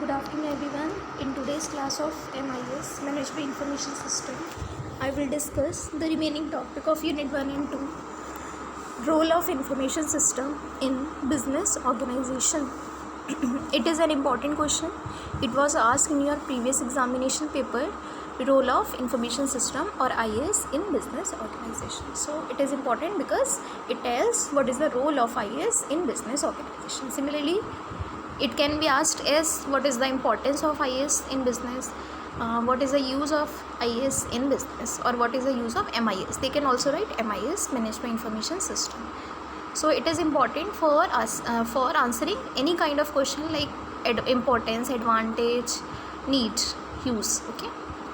Good afternoon everyone. In today's class of MIS Management Information System, I will discuss the remaining topic of Unit 1 and 2, Role of Information System in Business Organization. It is an important question. It was asked in your previous examination paper, Role of Information System or IS in Business Organization. So it is important because it tells what is the role of IS in business organization. Similarly, it can be asked as what is the importance of IS in business, what is the use of IS in business, or what is the use of MIS. They can also write MIS, Management Information System. So it is important for us for answering any kind of question like importance, advantage, need, use, okay,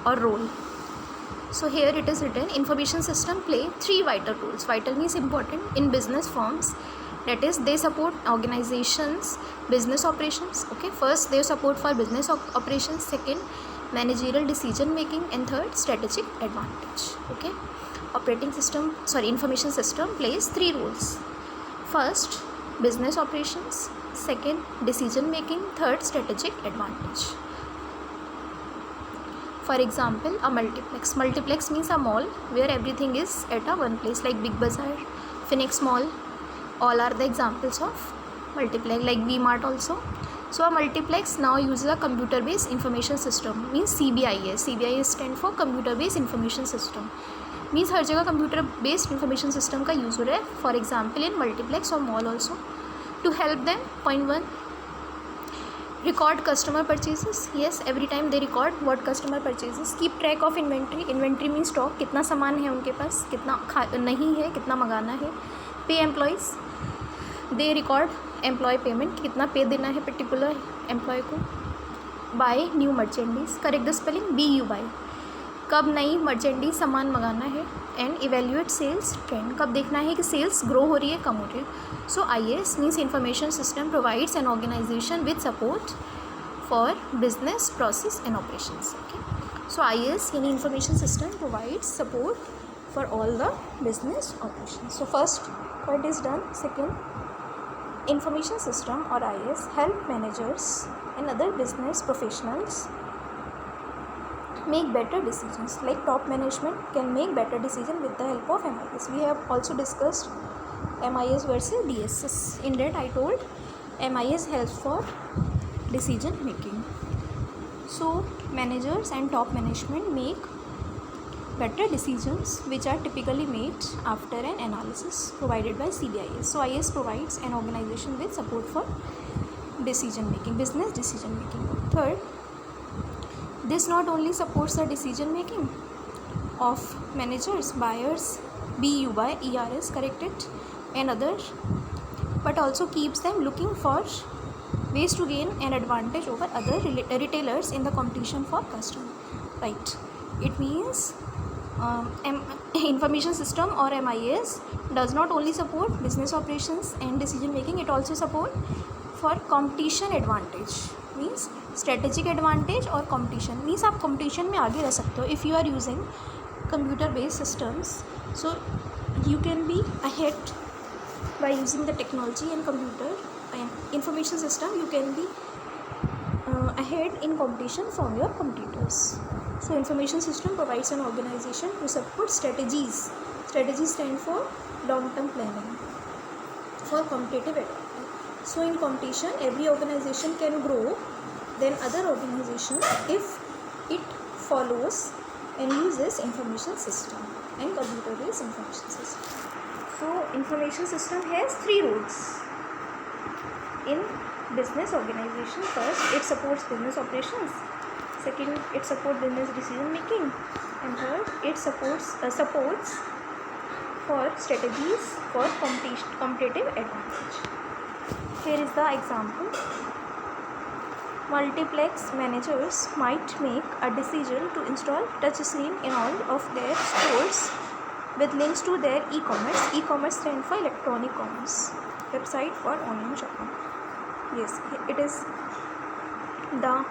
or role. So here it is written, information system play three vital roles. Vital means important in business firms. That is, they support organizations business operations. Okay, first they support for business operations, second managerial decision making, and third strategic advantage. Okay, information system plays three roles. First, business operations, second decision making, third strategic advantage. For example, a multiplex. Multiplex means a mall where everything is at a one place, like Big Bazaar, Phoenix Mall. All are the examples of multiplex, like V-Mart also. So a multiplex now uses a computer-based information system, means CBIS. CBIS stand for computer-based information system. Means हर जगह computer-based information system का use हो रहा है. For example, in multiplex or mall also. To help them, point 1, record customer purchases. Yes, every time they record what customer purchases. Keep track of inventory. Inventory means stock, कितना सामान है उनके पास, कितना नहीं है, कितना मंगाना है. Pay employees. They record employ payment, कितना पे देना है पर्टिकुलर एम्प्लॉय को. Buy new merchandise. Correct the spelling, BUY. कब नई मर्चेंडीज सामान मंगाना है. एंड इवेल्यूएट सेल्स ट्रेंड, कब देखना है कि सेल्स ग्रो हो रही है, कम हो रही है. So IS means information system provides an organization with support for business process and operations. Okay, so IS यानी information system provides support for all the business operation. So first what is done. Second, information system or IS help managers and other business professionals make better decisions. Like top management can make better decision with the help of MIS. We have also discussed MIS versus DSS. In that I told MIS helps for decision making. So managers and top management make better decisions which are typically made after an analysis provided by CBIS. So IS provides an organization with support for decision making, business decision making. Third, this not only supports the decision making of managers, buyers, BUY, ERS, corrected, and others, but also keeps them looking for ways to gain an advantage over other retailers in the competition for customer. Right? It means information system or MIS does not only support business operations and decision making, it also support for competition advantage. Means strategic advantage or competition means आप competition में आगे रह सकते हो. If you are using computer based systems, so you can be ahead by using the technology and computer and information system. You can be ahead in competition from your competitors. So information system provides an organization to support strategies. Strategies stand for long-term planning for competitive advantage. So in competition, every organization can grow than other organization if it follows and uses information system and computer-based information system. So information system has three roles in business organization. First, it supports business operations. Second, it supports business decision making, and third, it supports for strategies for competitive advantage. Here is the example. Multiplex managers might make a decision to install touch screen in all of their stores with links to their e-commerce. E-commerce stands for electronic commerce website for online shopping. Yes, it is the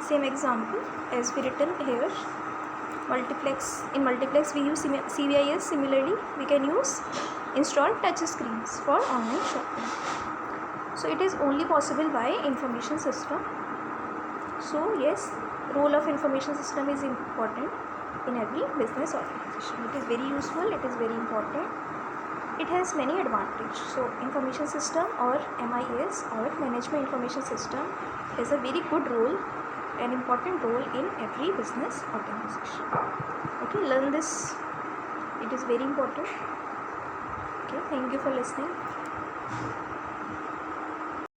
same example as we written here. In multiplex we use CBIS. Similarly, we can use install touch screens for online shopping. So it is only possible by information system So yes, role of information system is important in every business organization. It is very useful, it is very important, it has many advantages. So information system or MIS or management information system has a very good role, an important role in every business organization. Okay, learn this, it is very important. Okay, thank you for listening.